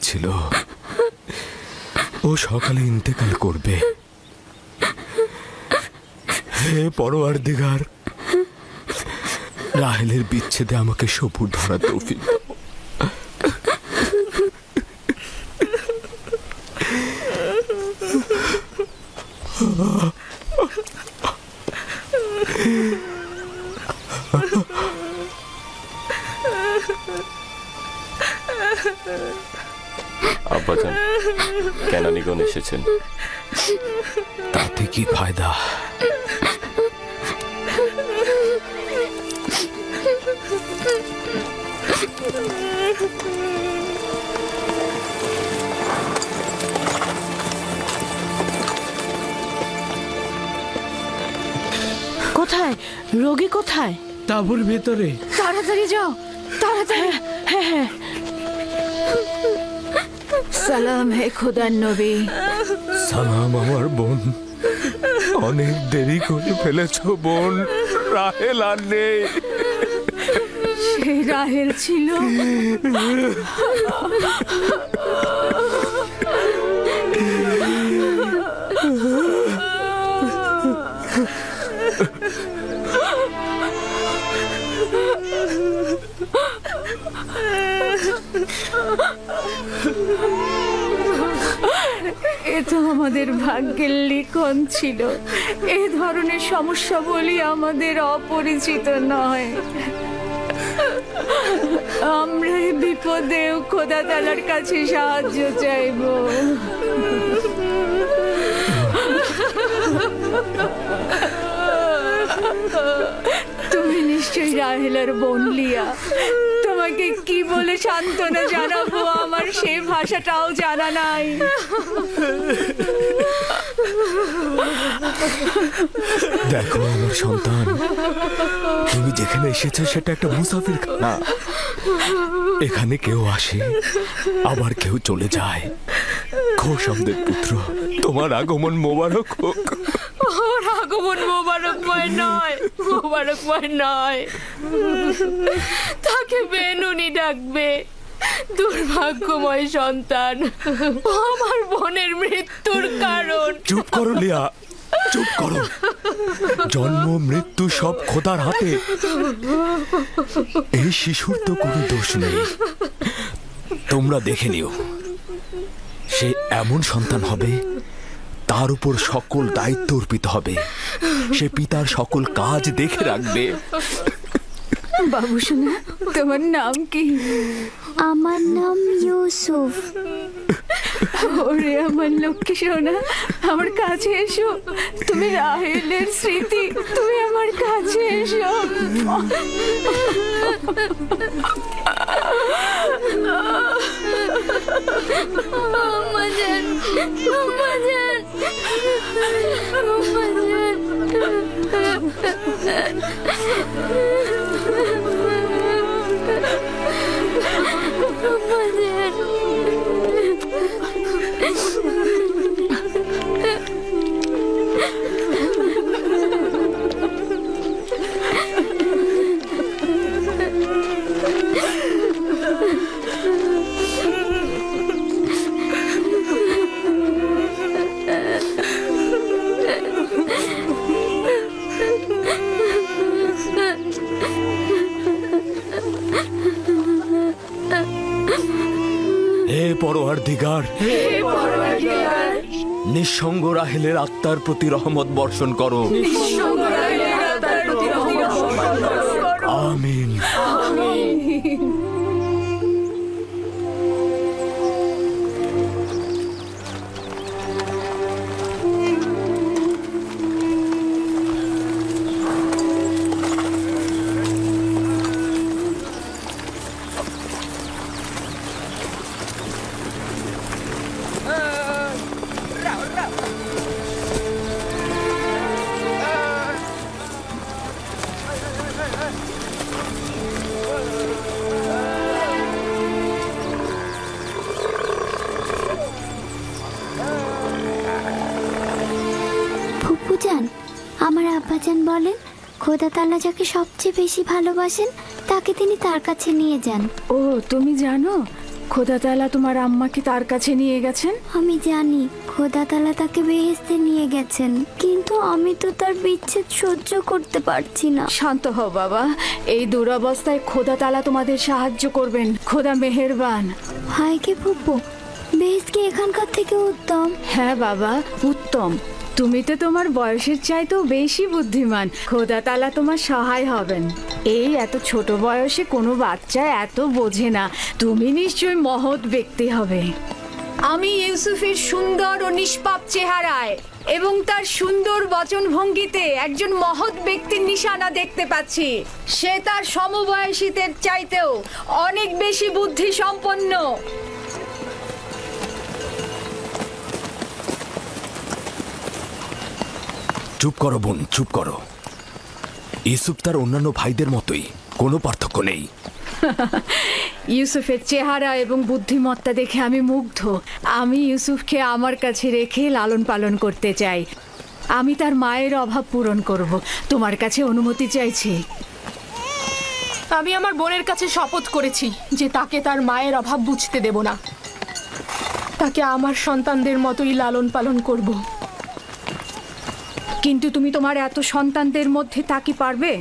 বলেছিল ও সকালে ইন্তেকাল করবে। হে পরওয়ারদিগার, রাহেলের বিচ্ছেদে আমাকে সবুর ধরা তৌফিক দাও। আব্বাজান, কেনানিগণ এসেছেন। তাতে কি ফায়দা? কোথায় রোগী? কোথায়? তাঁবুর ভেতরে। তাড়াতাড়ি যাও, তাড়াতাড়ি। হ্যাঁ হ্যাঁ। সালাম হে খোদার নবী। সালাম আমার বোন। অনেক দেরি করে ফেলেছ বোন। রাহেল আর নেই। সে রাহেল ছিল। এ তো আমাদের ভাগ্যের লিখন ছিল। এ ধরনের সমস্যা বলি আমাদের অপরিচিত নয়। আমরা এই বিপদেও খোদা তাআলার কাছে সাহায্য চাইব। তুমি নিশ্চয়ই রাহেলার বোন লিয়া। তোমাকে কি বলে সান্ত্বনা জানাবো আমার সে ভাষাটাও জানা নাই। দেখো আমার সন্তান, তুমি যেখানে এসেছো সেটা একটা মুসাফির খানা। এখানে কেউ আসে আবার কেউ চলে যায়। খোশামদের পুত্র, তোমার আগমন মোবারক হোক। ওর আগমন মোবারকময় নয়, মোবারকময় নয়। তাকে বেনুনি ডাকবে। দুর্ভাগ্যময় সন্তান, আমার বোনের মৃত্যুর কারণ। চুপ করো লিয়া, চুপ করো। জন্ম মৃত্যু সব খোদার হাতে। এই শিশুর তো কোনো দোষ নেই। তোমরা দেখে নিও, সে এমন সন্তান হবে তার উপর সকল দায়িত্ব অর্পিত হবে। সে পিতার সকল কাজ দেখে রাখবে। বাবু শোনা, তোমার নাম কি? আমার নাম ইউসুফ। ওরে আমার লক্ষ্মী সোনা, আমার কাছে এসো। তুমি রাহেলের স্মৃতি, তুমি আমার কাছে এসো। Amazon, Amazon, Amazon. হে পরওয়ারদিগার, নিঃসঙ্গ রাহেলের আত্মার প্রতি রহমত বর্ষণ করো। আমিন। আমার আব্বাজান বলেন খোদা তাআলা যাকে সবচেয়ে বেশি ভালোবাসেন তাকে তিনি তার কাছে নিয়ে যান। ও তুমি জানো, খোদা তাআলা তোমার আম্মাকে তার কাছে নিয়ে গেছেন? আমি জানি খোদা তাআলা তাকে বেহেশতে নিয়ে গেছেন, কিন্তু আমি তো তার বিচ্ছেদ সহ্য করতে পারছি না। শান্ত হও বাবা, এই দুরবস্থায় খোদা তাআলা তোমাদের সাহায্য করবেন। খোদা মেহেরবান। হায় কে ফুপু, বেহেশত কি এখানকার থেকে উত্তম? হ্যাঁ বাবা, উত্তম। তুমি তো তোমার বয়সের চাইতেও বেশি বুদ্ধিমান। খোদা তাআলা তোমার সহায় হবেন। এই এত ছোট বয়সে কোনো বাচ্চা এত বোঝে না। তুমি নিশ্চয়ই মহৎ ব্যক্তি হবে। আমি ইউসুফের সুন্দর ও নিষ্পাপ চেহারায় এবং তার সুন্দর বচনভঙ্গিতে একজন মহৎ ব্যক্তির নিশানা দেখতে পাচ্ছি। সে তার সমবয়সীদের চাইতেও অনেক বেশি বুদ্ধি সম্পন্ন। চুপ করো বোন, চুপ করো। ইউসুফ তার অন্যান্য ভাইদের মতোই, কোনো পার্থক্য নেই। ইউসুফের চেহারা এবং বুদ্ধিমত্তা দেখে আমি মুগ্ধ। আমি ইউসুফকে আমার কাছে রেখে লালন পালন করতে চাই। আমি তার মায়ের অভাব পূরণ করব। তোমার কাছে অনুমতি চাইছি। আমি আমার বোনের কাছে শপথ করেছি যে তাকে তার মায়ের অভাব বুঝতে দেব না। তাকে আমার সন্তানদের মতোই লালন পালন করব। কিন্তু তুমি তোমার এত সন্তানদের মধ্যে তা কি পারবে?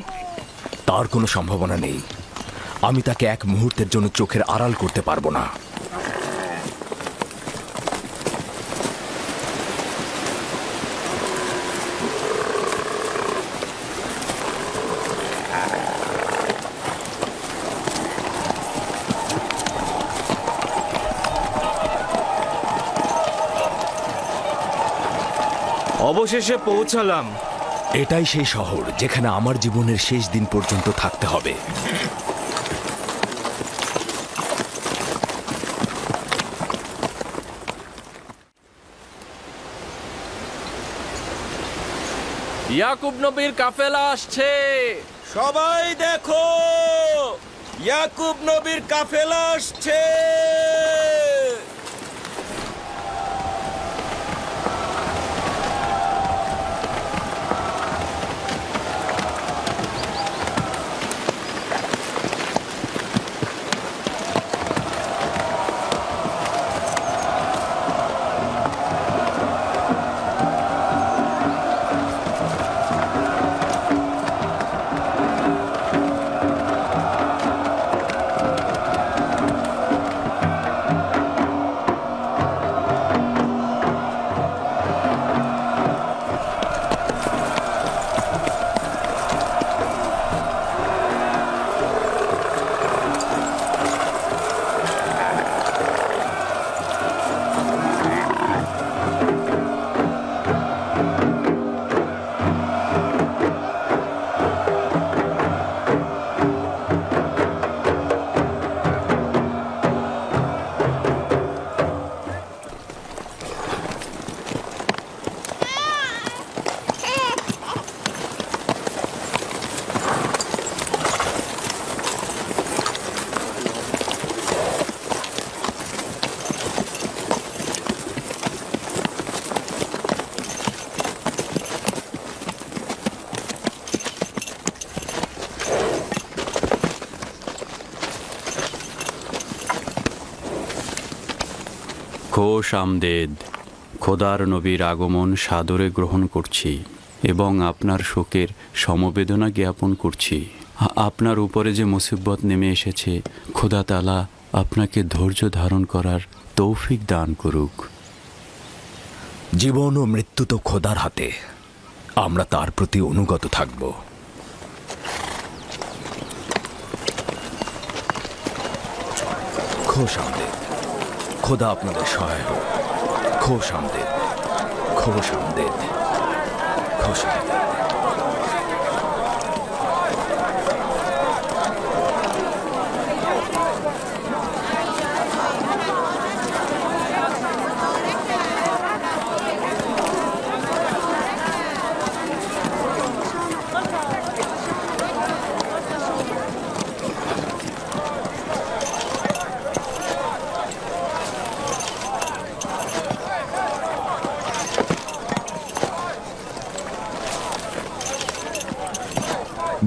তার কোনো সম্ভাবনা নেই। আমি তাকে এক মুহূর্তের জন্য চোখের আড়াল করতে পারবো না। অবশেষে পৌঁছালাম। এটাই সেই শহর যেখানে আমার জীবনের শেষ দিন পর্যন্ত থাকতে হবে। ইয়াকুব নবীর কাফেলা আসছে। সবাই দেখো, ইয়াকুব নবীর কাফেলা আসছে। খোশ আমদেদ। খোদার নবীর আগমন সাদরে গ্রহণ করছি এবং আপনার শোকের সমবেদনা জ্ঞাপন করছি। আপনার উপরে যে মুসিবত নেমে এসেছে, খোদা তাআলা আপনাকে ধৈর্য ধারণ করার তৌফিক দান করুক। জীবন ও মৃত্যু তো খোদার হাতে, আমরা তার প্রতি অনুগত থাকব। খোশ আমদেদ। খোদা আপনাদের সহায় হোক। খোশ আমদেদ, খোশ আমদেদ, খোশ আমদেদ।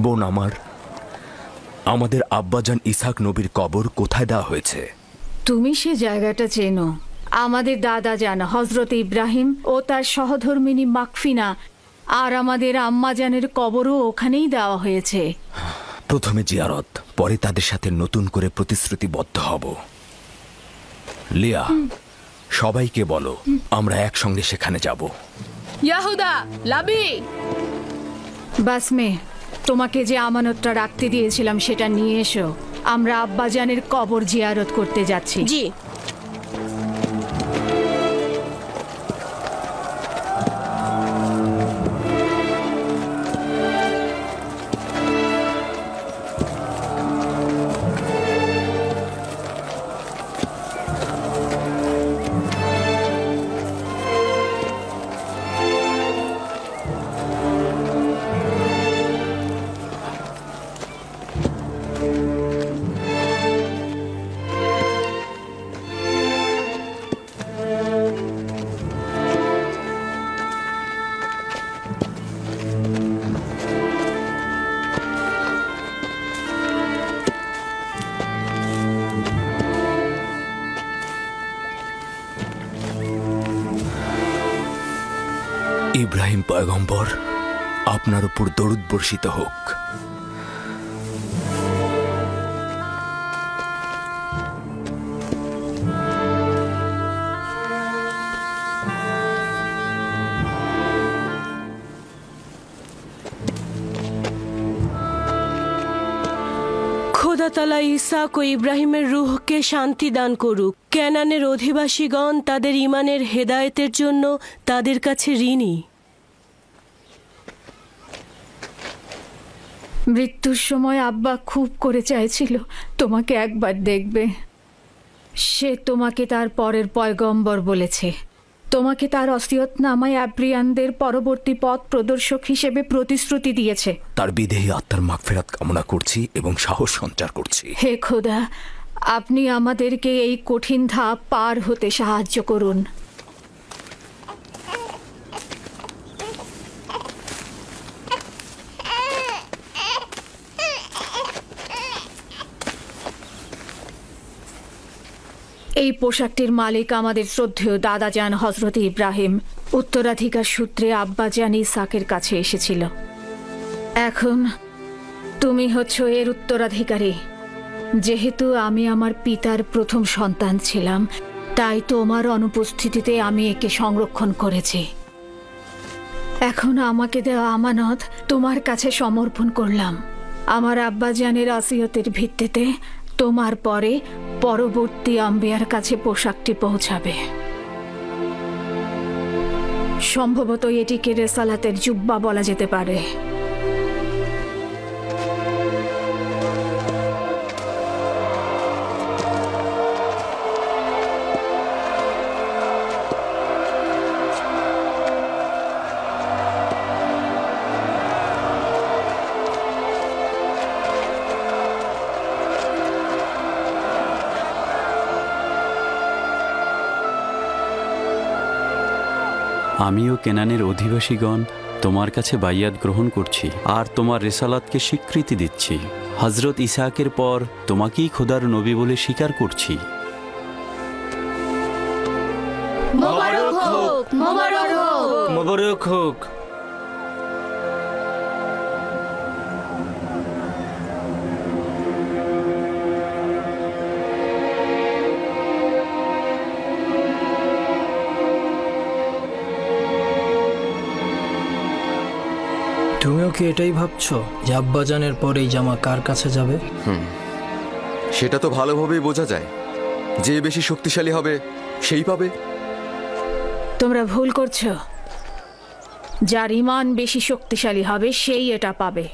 বোন আমার, আমাদের আব্বাজান ইসহাক নবীর কবর কোথায় দেওয়া হয়েছে? তুমি সে জায়গাটা চেনো। আমাদের দাদা জান হজরত ইব্রাহিম ও তার সহধর্মিনী মাকফিনা আর আমাদের আম্মাজানের কবরও ওখানেই দেওয়া হয়েছে। প্রথমে জিয়ারত, পরে তাদের সাথে নতুন করে প্রতিশ্রুতিবদ্ধ হব। লিয়া, সবাইকে বলো আমরা একসঙ্গে সেখানে যাব। ইয়াহুদা, লাবি, বাসমে, তোমাকে যে আমানতটা রাখতে দিয়েছিলাম সেটা নিয়ে এসো। আমরা আব্বাজানের কবর জিয়ারত করতে যাচ্ছি। জি। ইব্রাহিম পয়গম্বর, আপনার উপর দরুদ বর্ষিত হোক। খোদা তাআলা ইসহাক ও ইব্রাহিমের রূহকে শান্তি দান করুক। কেনানের অধিবাসীগণ তাদের ঈমানের হেদায়েতের জন্য তাদের কাছে ঋণী। মৃত্যুর সময় আব্বা খুব করে চাইছিল তোমাকে একবার দেখবে। সে তোমাকে তার পরের পয়গম্বর বলেছে। তোমাকে তার ওসিয়তনামায় আব্রিয়ানদের পরবর্তী পথ প্রদর্শক হিসেবে প্রতিশ্রুতি দিয়েছে। তার বিদেহী আত্মার মাগফিরাত কামনা করছি এবং সাহস সঞ্চার করছি। হে খোদা, আপনি আমাদেরকে এই কঠিন ধাপ পার হতে সাহায্য করুন। এই পোশাকটির মালিক আমাদের শ্রদ্ধেয় দাদাজান হজরত ইব্রাহিম। উত্তরাধিকার সূত্রে আব্বাজান ইসহাকের কাছে এসেছিল। এখন তুমি হচ্ছ এর উত্তরাধিকারী। যেহেতু আমি আমার পিতার প্রথম সন্তান ছিলাম, তাই তোমার অনুপস্থিতিতে আমি একে সংরক্ষণ করেছি। এখন আমাকে দেওয়া আমানত তোমার কাছে সমর্পণ করলাম। আমার আব্বাজানের ওসিয়তের ভিত্তিতে তোমার পরে পরবর্তী আম্বিয়ার কাছে পোশাকটি পৌঁছাবে। সম্ভবত এটিকে রেসালাতের জুব্বা বলা যেতে পারে। আমিও কেনানের অধিবাসীগণ তোমার কাছে বাইয়াত গ্রহণ করছি আর তোমার রেসালাতকে স্বীকৃতি দিচ্ছি। হজরত ইসহাকের পর তোমাকেই খোদার নবী বলে স্বীকার করছি। মোবারক হোক, মোবারক হোক, মোবারক হোক। তুমিও কি এটাই ভাবছো যে আব্বাজানের পর এই জামা কার কাছে যাবে? সেটা তো ভালোভাবেই বোঝা যায়। যে বেশি শক্তিশালী হবে সেই পাবে। তোমরা ভুল করছো। যার ঈমান বেশি শক্তিশালী হবে সেই এটা পাবে।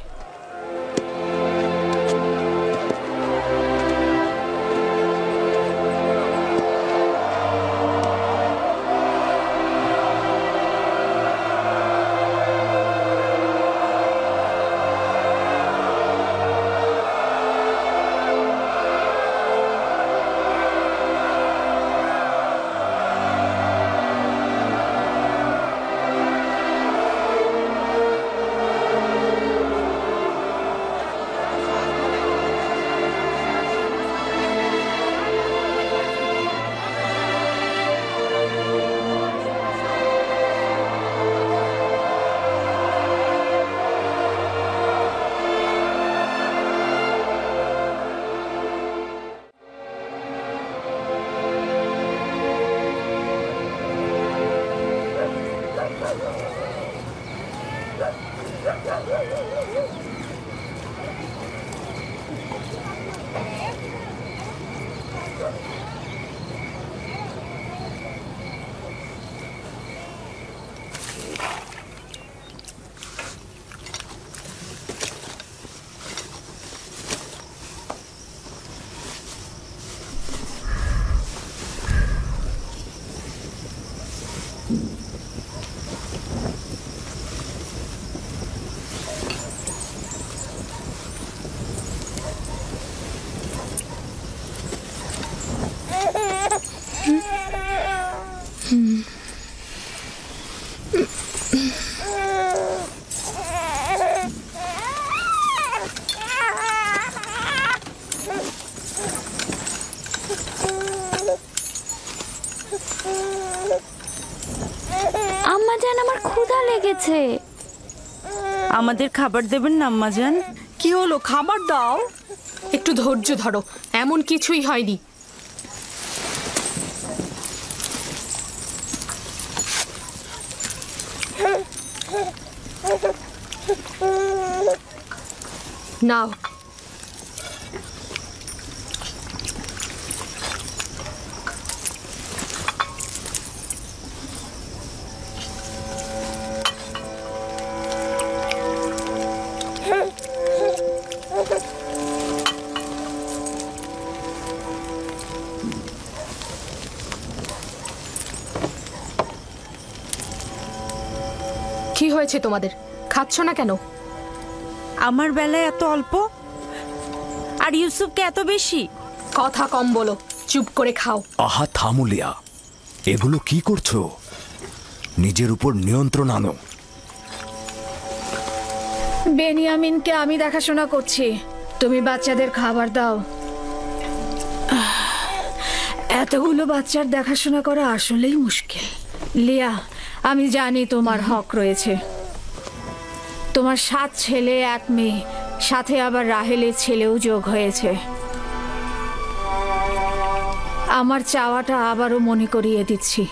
আম্মাজান, আমার ক্ষুধা লেগেছে। আমাদের খাবার দেবেন না আম্মাজান? কি হলো, খাবার দাও। একটু ধৈর্য ধরো, এমন কিছুই হয়নি। নাও। কি হয়েছে তোমাদের? খাচ্ছ না কেন? আমার বেলায় এত অল্প, আর ইউসুফকে এত বেশি। কথা কম বলো, চুপ করে খাও। আহা থামুলিয়া, এগুলো কি করছো? নিজের উপর নিয়ন্ত্রণ আনো। বেনিয়ামিনকে আমি দেখাশোনা করছি, তুমি বাচ্চাদের খাবার দাও। এতগুলো বাচ্চার দেখাশোনা করা আসলেই মুশকিল। লিয়া, আমি জানি তোমার হক রয়েছে। তোমার 7 ছেলে 1 মেয়ে, সাথে আবার রাহেলের ছেলেও যোগ হয়েছে। আমার চাওয়াটা আবারও মনে করিয়ে দিচ্ছি।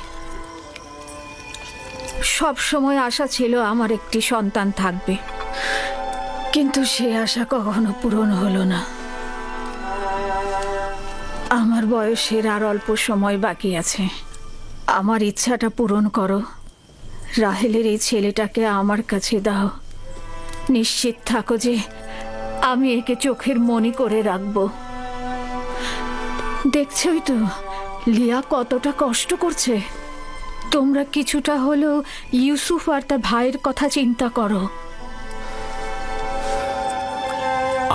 সব সময় আশা ছিল আমার একটি সন্তান থাকবে, কিন্তু সে আশা কখনো পূরণ হলো না। আমার বয়সের আর অল্প সময় বাকি আছে। আমার ইচ্ছাটা পূরণ করো। রাহেলের এই ছেলেটাকে আমার কাছে দাও। নিশ্চিত থাকো যে আমি একে চোখের মনি করে রাখবো। দেখছোই তো লিয়া কতটা কষ্ট করছে। তোমরা কিছুটা হলেও ইউসুফ আর তার ভাইয়ের কথা চিন্তা করো।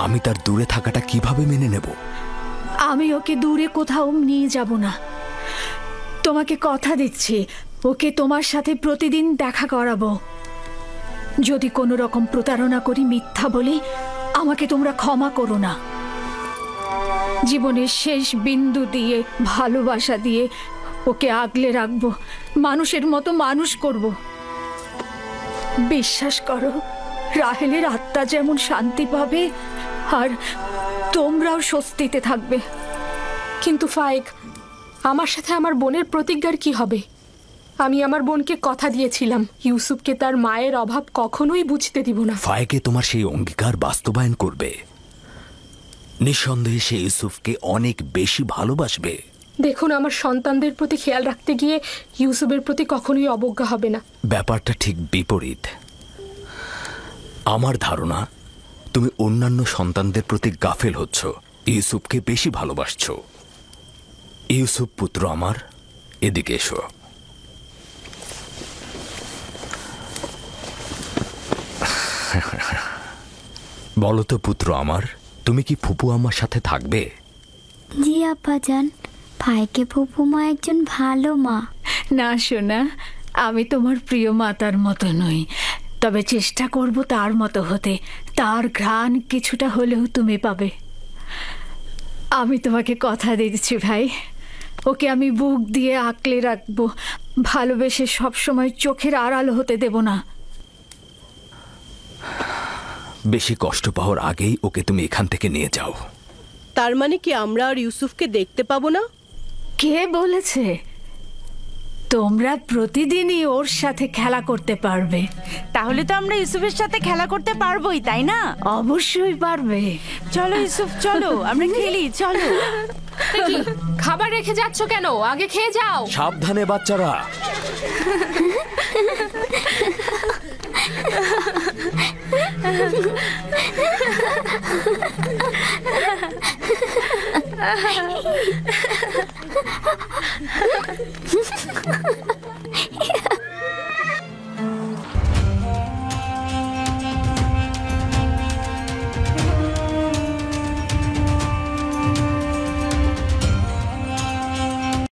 আমি তার দূরে থাকাটা কিভাবে মেনে নেব? আমি ওকে দূরে কোথাও নিয়ে যাব না। তোমাকে কথা দিচ্ছি, ওকে তোমার সাথে প্রতিদিন দেখা করাবো। যদি কোনো রকম প্রতারণা করি, মিথ্যা বলি, আমাকে তোমরা ক্ষমা করো না। জীবনের শেষ বিন্দু দিয়ে, ভালোবাসা দিয়ে ওকে আগলে রাখবো, মানুষের মতো মানুষ করব। বিশ্বাস করো, রাহেলের আত্মা যেমন শান্তি পাবে, আর তোমরাও স্বস্তিতে থাকবে। কিন্তু ফায়েক, আমার সাথে আমার বোনের প্রতিজ্ঞার কি হবে? আমি আমার বোনকে কথা দিয়েছিলাম ইউসুফকে তার মায়ের অভাব কখনোই বুঝতে দিব না। ফায়েকে তোমার সেই অঙ্গীকার বাস্তবায়ন করবে। নিঃসন্দেহে সে ইউসুফকে অনেক বেশি ভালোবাসবে। দেখুন, আমার সন্তানদের প্রতি খেয়াল রাখতে গিয়ে ইউসুফের প্রতি কখনোই অবজ্ঞা হবে না। ব্যাপারটা ঠিক বিপরীত। আমার ধারণা তুমি অন্যান্য সন্তানদের প্রতি গাফেল হচ্ছ, ইউসুফকে বেশি ভালোবাসছ। ইউসুফ পুত্র আমার, এদিকে এসো। বলো তো পুত্র আমার, তুমি কি ফুপু আমার সাথে থাকবে? জি আব্বাজান, ভাইকে ফুপুমা একজন ভালো মা। না সোনা, আমি তোমার প্রিয় মাতার মতো নই, তবে চেষ্টা করব তার মতো হতে। তার ঘ্রাণ কিছুটা হলেও তুমি পাবে। আমি তোমাকে কথা দিচ্ছি ভাই, ওকে আমি বুক দিয়ে আঁকলে রাখবো, ভালোবেসে সবসময় চোখের আড়াল হতে দেব না। বেশি কষ্ট পাওয়ার আগেই ওকে তুমি এখান থেকে নিয়ে যাও। তার মানে কি আমরা আর ইউসুফকে দেখতে পাবো না? কে বলেছে? তোমরা প্রতিদিনই ওর সাথে খেলা করতে পারবে। তাহলে তো আমরা ইউসুফের সাথে খেলা করতে পারবোই, তাই না? অবশ্যই পারবে। চলো ইউসুফ, চলো আমরা খেলি, চলো। কি খাবার রেখে যাচ্ছ কেন? আগে খেয়ে যাও। সাবধানে বাচ্চারা।